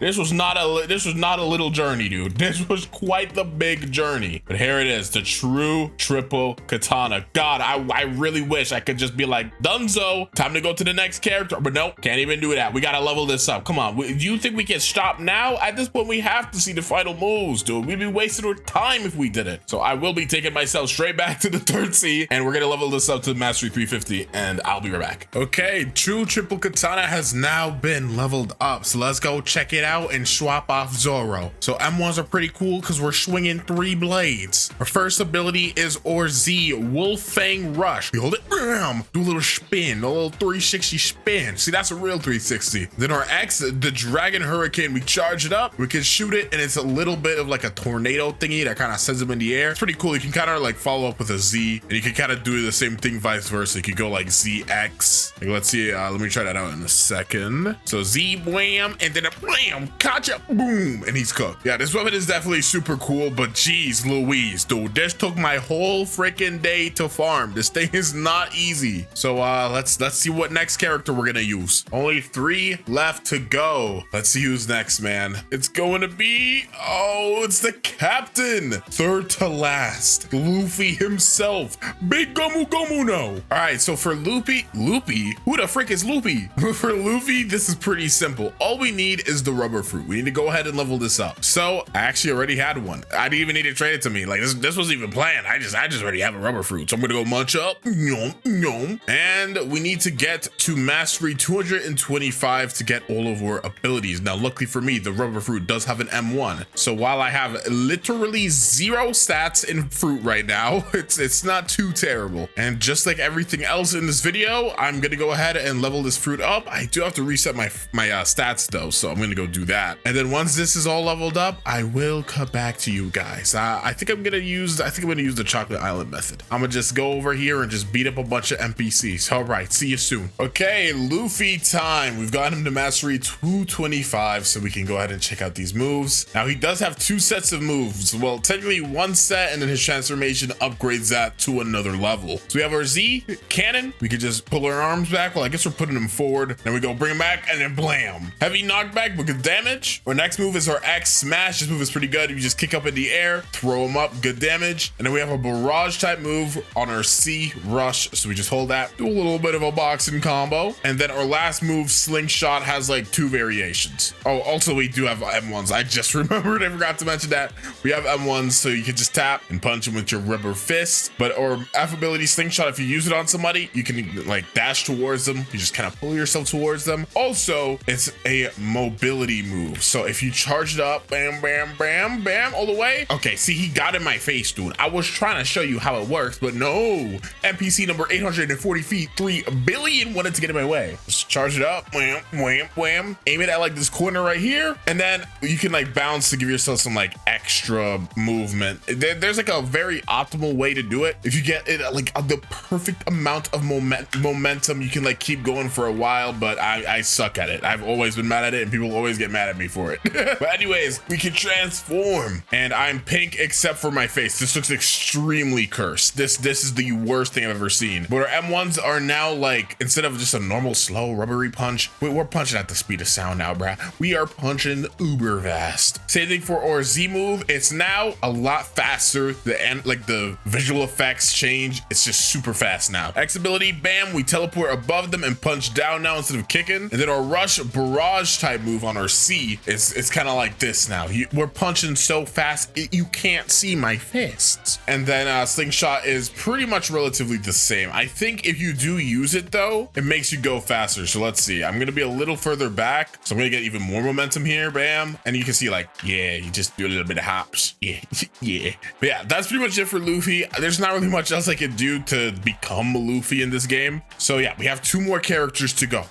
was not a little journey, dude. This was quite the big journey. But here it is, the true triple katana. God, I really wish I could just be like, Dunzo, time to go to the next character. But nope, can't even do that. We gotta level this up. Come on, do you think we can stop now? At this point, we have to see the final moves, dude. We'd be wasting our time if we did it. So I will be taking myself straight back to the third sea, and we're gonna level this up to Mastery 350, and I'll be right back. Okay, true triple katana has now been leveled up. So let's go check it out and swap off Zoro. So M1s are pretty cool because we're swinging 3 blades. Our first ability is Z, Wolf Fang Rush. You hold it, bam, do a little spin, a little 360 spin. See, that's a real 360. Then our X, the Dragon Hurricane, we charge it up, we can shoot it, and it's a little bit of like a tornado thingy that kind of sends them in the air. It's pretty cool. You can kind of like follow up with a Z, and you can kind of do the same thing vice versa. You could go like ZX. Like, let's see, let me try that out in a second. So Z, wham, and then a blam, gotcha, boom, and he's cooked. Yeah, this weapon is definitely super cool, but geez Louise, dude, this took my whole freaking day to farm. This thing is not easy. So let's see what next character we're gonna use. Only 3 left to go. Let's see who's next, man. It's going to be, oh, it's the captain. Third to last, Luffy himself. Big Gomu Gomu no. All right, so for Luffy, who the frick is Luffy? For Luffy, this is pretty simple. All we need is the rubber fruit. We need to go ahead and level this up. So I actually already had one. I didn't even need to trade it to me. Like this wasn't even planned. I just already have a rubber fruit. So I'm gonna go munch up. Yum, yum. And we need to get to mastery 225 to get all of our abilities. Now, luckily for me, the rubber fruit does have an M1. So while I have literally 0 stats in fruit right now, it's not too terrible. And just like everything else in this video, I'm gonna go ahead and level this fruit up. I do have to reset my stats though, so I'm gonna go do that. And then once this is all leveled up, I will come back to you guys. I think I'm gonna use the chocolate island method. I'm gonna just go over here and just beat up a bunch of NPCs. All right, see you soon. Okay, Luffy time. We've got him to mastery 225, so we can go ahead and check out these moves. Now he does have 2 sets of moves. Well, technically 1 set, and then his transformation upgrades that to another level. So we have our Z cannon. We could just pull our arms back. Well, I guess we're putting them forward. Then we go bring them back, and then blam. Heavy knockback with good damage. Our next move is our X smash. This move is pretty good. You just kick up in the air, throw them up, good damage. And then we have a barrage type move on our C rush. So we just hold that, do a little bit of a boxing combo. And then our last move, slingshot, has like 2 variations. Oh, also we do have M1s. I just remembered, I forgot to mention that. We have M1s, so you can just tap and punch them with your rubber fist. But our F ability slingshot, if you use it on somebody, you can like dash towards them. You just kind of pull yourself towards them. Also, it's a mobility move. So if you charge it up, bam, bam, bam, bam, all the way. Okay, see, he got in my face, dude. I was trying to show you how it works, but no. NPC number 840 feet, 3 billion wanted to get in my way. Just charge it up, wham, wham, wham. Aim it at like this corner right here, and then you can like bounce to give yourself some like extra movement. There's like a very optimal way to do it. If you get it like the perfect amount of momentum, you can like keep going for a while, but I suck at it. I've always been mad at it, and people always get mad at me for it. But anyways, we can transform, and I'm pink except for my face. This looks extremely cursed. This is the worst thing I've ever seen. But our M1s are now like, instead of just a normal slow rubbery punch, we're punching at the speed of sound now, bruh. We are punching uber fast. Same thing for our Z move. It's now a lot faster. The visual effects change. It's just super fast now. X ability, bam, we teleport above them and punch down now instead of kicking. And then our rush barrage type move on our C, it's kind of like this now. We're punching so fast you can't see my fists. And then slingshot is pretty much relatively the same. I think if you do use it though, it makes you go faster. So let's see, I'm gonna be a little further back, so I'm gonna get even more momentum here. Bam. And you can see like, yeah, you just do a little bit of hops. Yeah. Yeah. But yeah, that's pretty much it for Luffy. There's not really much else I could do to become Luffy in this game. So yeah, we have 2 more characters to go.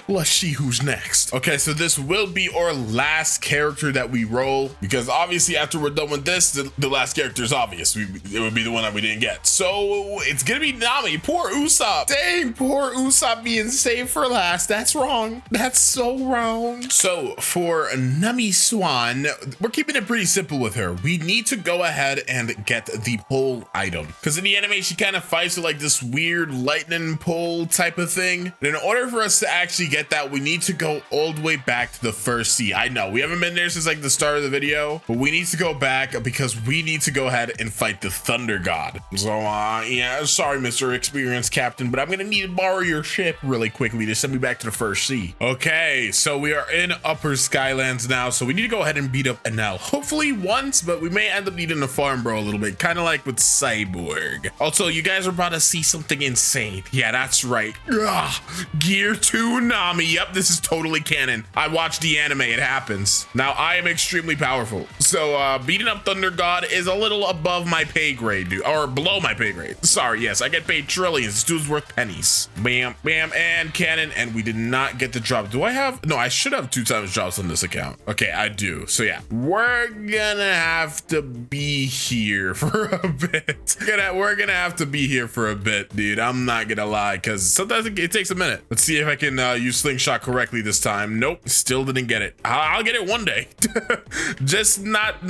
Let's see who's next. Okay, so this will be our last character that we roll, because obviously after we're done with this, the last character is obvious. It would be the one that we didn't get. So it's gonna be Nami. Poor Usopp. Dang, poor Usopp being saved for last. That's wrong. That's so wrong. So for Nami Swan, we're keeping it pretty simple with her. We need to go ahead and get the pole item, because in the anime she kind of fights with like this weird lightning pole type of thing. And in order for us to actually get that, we need to go all the way back to the first sea. I know we haven't been there since like the start of the video, but we need to go back because we need to go ahead and fight the thunder god. So yeah, sorry Mr. Experienced Captain, but I'm gonna need to borrow your ship really quickly to send me back to the first sea. Okay, so we are in Upper Skylands now, so we need to go ahead and beat up Enel, hopefully once, but we may end up needing to farm bro a little bit, kind of like with Cyborg. Also, you guys are about to see something insane. Yeah, that's right. Ugh. Gear 2 Nami. Yep, this is totally canon. I watched the anime, it happens. Now I am extremely powerful, so beating up Thunder God is a little above my pay grade, dude, or below my pay grade. Sorry, yes, I get paid trillions. This dude's worth pennies. Bam, bam, and cannon, and we did not get the drop. Do I have? No, I should have 2 times drops on this account. Okay, I do. So yeah, we're gonna have to be here for a bit. We're gonna have to be here for a bit, dude. I'm not gonna lie, because sometimes it takes a minute. Let's see if I can use slingshot correctly this time. Nope, still didn't get it. I'll get it one day. Just not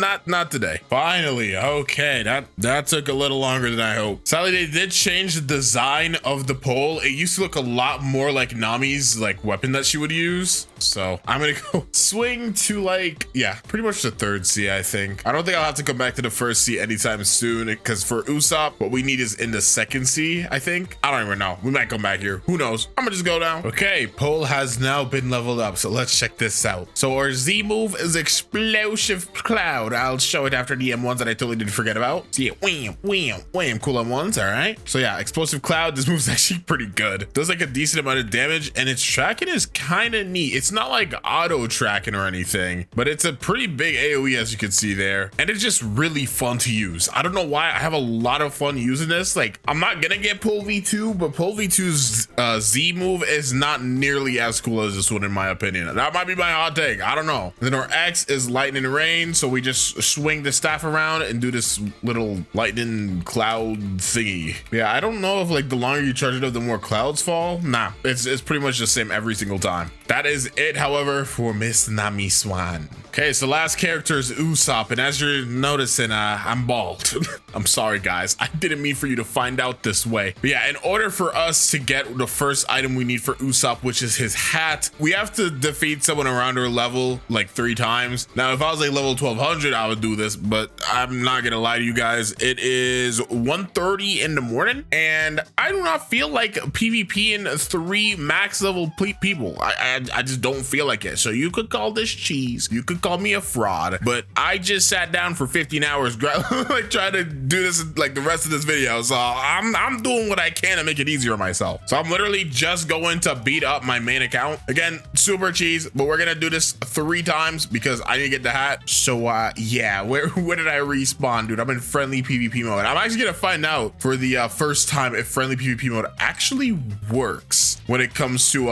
today. Finally, okay, that took a little longer than I hoped. Sadly, they did change the design of the pole. It used to look a lot more like Nami's like weapon that she would use. So I'm gonna go swing to like, yeah, pretty much the 3rd sea, I think. I don't think I'll have to come back to the 1st sea anytime soon, because for Usopp, what we need is in the 2nd sea, I think. I don't even know. We might come back here. Who knows? I'm gonna just go down. Okay, pole has now been leveled up, so let's check this out. So our Z move is Explosive Cloud. I'll show it after the M1s that I totally didn't forget about. See it, wham, wham, wham, cool M1s, all right? So yeah, Explosive Cloud, this move's actually pretty good. Does like a decent amount of damage, and its tracking is kind of neat. It's not like auto tracking or anything, but it's a pretty big AoE, as you can see there, and it's just really fun to use. I don't know why, I have a lot of fun using this. Like, I'm not gonna get Pole V2, but Pole V2's Z move is not nearly as cool as this one, in my opinion. That might be my hot take, I don't know. Then our X is Lightning Rain, so we just swing the staff around and do this little lightning cloud thingy. Yeah, I don't know if like the longer you charge it up, the more clouds fall. Nah, it's pretty much the same every single time. That is it, however, for Miss Nami Swan. Okay, so last character is Usopp, and as you're noticing, I'm bald. I'm sorry, guys. I didn't mean for you to find out this way. But yeah, in order for us to get the first item we need for Usopp, which is his hat, we have to defeat someone around our level like 3 times. Now, if I was like level 1200, I would do this, but I'm not gonna lie to you guys. It is 1:30 in the morning, and I do not feel like PvPing 3 max level people. I just don't feel like it. So you could call this cheese. You could call me a fraud, but I just sat down for 15 hours like trying to do this like the rest of this video, so I'm doing what I can to make it easier on myself. So I'm literally just going to beat up my main account again. Super cheese, but we're gonna do this 3 times because I need to get the hat. So yeah, where did I respawn, dude? I'm in friendly PvP mode. I'm actually gonna find out for the first time if friendly PvP mode actually works when it comes to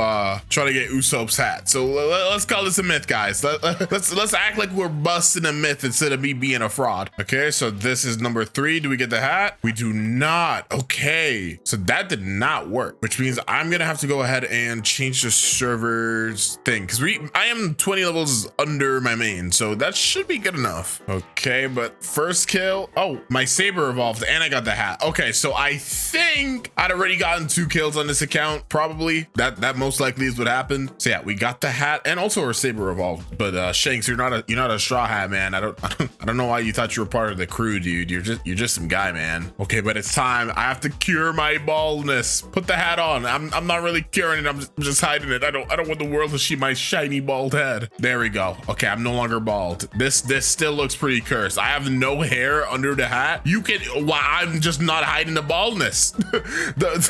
trying to get Usopp's hat. So let's call this a myth, guys. Let's act like we're busting a myth instead of me being a fraud. Okay, so this is number 3. Do we get the hat? We do not. Okay, so that did not work, which means I'm gonna have to go ahead and change the server's thing, because I am 20 levels under my main, so that should be good enough. Okay, but first kill. Oh, my saber evolved and I got the hat. Okay, so I think I'd already gotten 2 kills on this account. Probably that most likely is what happened. So yeah, we got the hat and also our saber revolved. But Shanks, you're not a straw hat, man. I don't know why you thought you were part of the crew, dude. You're just some guy, man. Okay, but it's time. I have to cure my baldness. Put the hat on. I'm not really curing it. I'm just hiding it. I don't want the world to see my shiny bald head. There we go. Okay, I'm no longer bald. This still looks pretty cursed. I have no hair under the hat. You can, well, I'm just not hiding the baldness.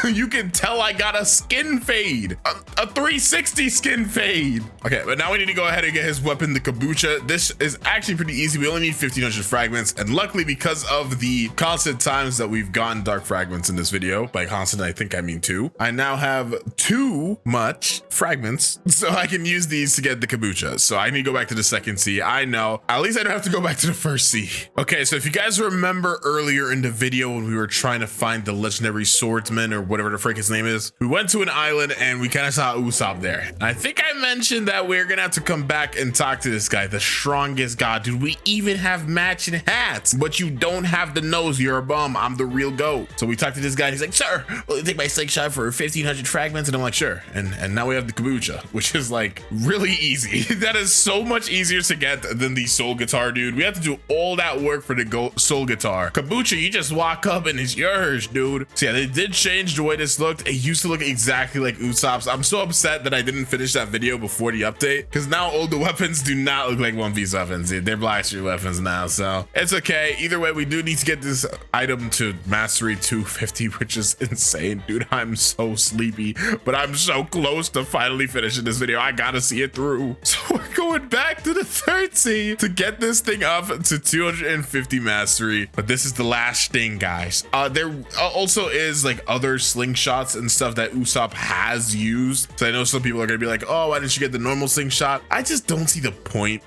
You can tell I got a skin fade, a 360 skin fade. Okay, but now we need to go ahead and get his weapon, the Kabucha. This is actually pretty easy. We only need 1500 fragments, and luckily because of the constant times that we've gotten dark fragments in this video, by constant I think I mean 2, I now have too much fragments, so I can use these to get the Kabucha. So I need to go back to the second sea. I know, at least I don't have to go back to the first sea. Okay, so if you guys remember earlier in the video when we were trying to find the legendary swordsman or whatever the frick his name is, we went to an island and we kind of saw Usopp there. And I think I mentioned that we're gonna have to come back and talk to this guy, the strongest god. Dude, we even have matching hats, but you don't have the nose. You're a bum. I'm the real goat. So we talked to this guy and he's like, sir, will you take my slingshot for 1500 fragments? And I'm like, sure. And now we have the Kabucha, which is like really easy. That is so much easier to get than the soul guitar, dude. We have to do all that work for the soul guitar. Kabucha, you just walk up and it's yours, dude. So yeah, they did change the way this looked. It used to look exactly like Usopp's. I'm so upset that I didn't finish that video before the update, because now all the weapons do not look like One Piece weapons, dude. They're blaster weapons now, so it's okay. Either way, we do need to get this item to mastery 250, which is insane, dude. I'm so sleepy, but I'm so close to finally finishing this video. I gotta see it through. So we're going back to the third sea to get this thing up to 250 mastery, but this is the last thing, guys. There also is like other slingshots and stuff that Usopp has used, so I know some people are gonna be like, oh, why didn't you get the normal slingshot? I just don't see the point.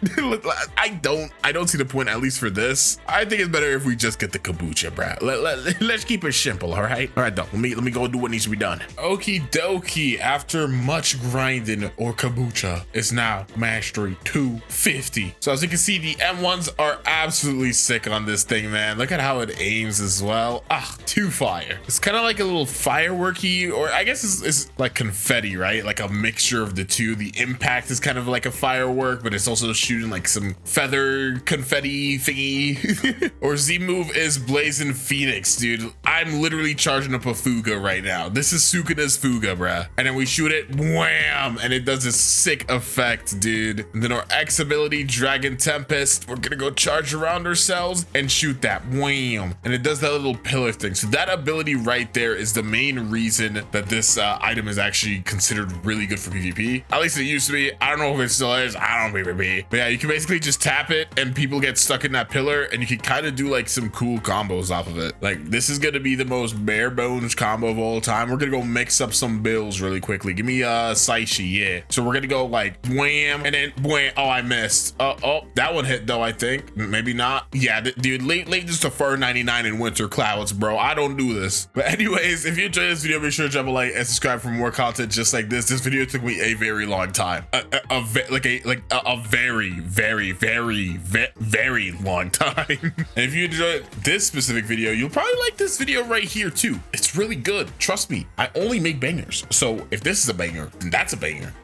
I don't see the point, at least for this. I think it's better if we just get the Kabucha, bruh. Let's keep it simple, all right? All right, though, let me go do what needs to be done. Okie dokie, after much grinding, our Kabucha is now mastery 250. So as you can see, the M1s are absolutely sick on this thing, man. Look at how it aims as well. Ah, too fire. It's kind of like a little fireworky, or I guess it's like confetti, right? Like a mixture of the two. The impact is kind of like a firework, but it's also shooting like some feather confetti thingy. Or Z move is Blazing Phoenix, dude. I'm literally charging up a Fuga right now. This is Sukuna's Fuga, bruh. And then we shoot it, wham, and it does this sick effect, dude. And then our X ability, Dragon Tempest, we're gonna go charge around ourselves and shoot that, wham, and it does that little pillar thing. So that ability right there is the main reason that this item is actually considered really good for PvP. At least it used to be. I don't know if it still is. I don't know PvP. But yeah, you can basically just tap it and people get stuck in that pillar, and you can kind of do like some cool combos off of it. Like, this is gonna be the most bare bones combo of all time. We're gonna go mix up some bills really quickly. Give me Saishi, yeah. So we're gonna go like wham, and then wham. Oh, I missed. Oh, that one hit though, I think. Maybe not. Yeah, dude, late just to fur 99 in winter clouds, bro. I don't do this. But anyways, if you enjoyed this video, make sure to drop a like and subscribe for more content just like this. This video took me a very long time. A very long time. And if you enjoyed this specific video, you'll probably like this video right here too. It's really good. Trust me, I only make bangers. So if this is a banger, then that's a banger.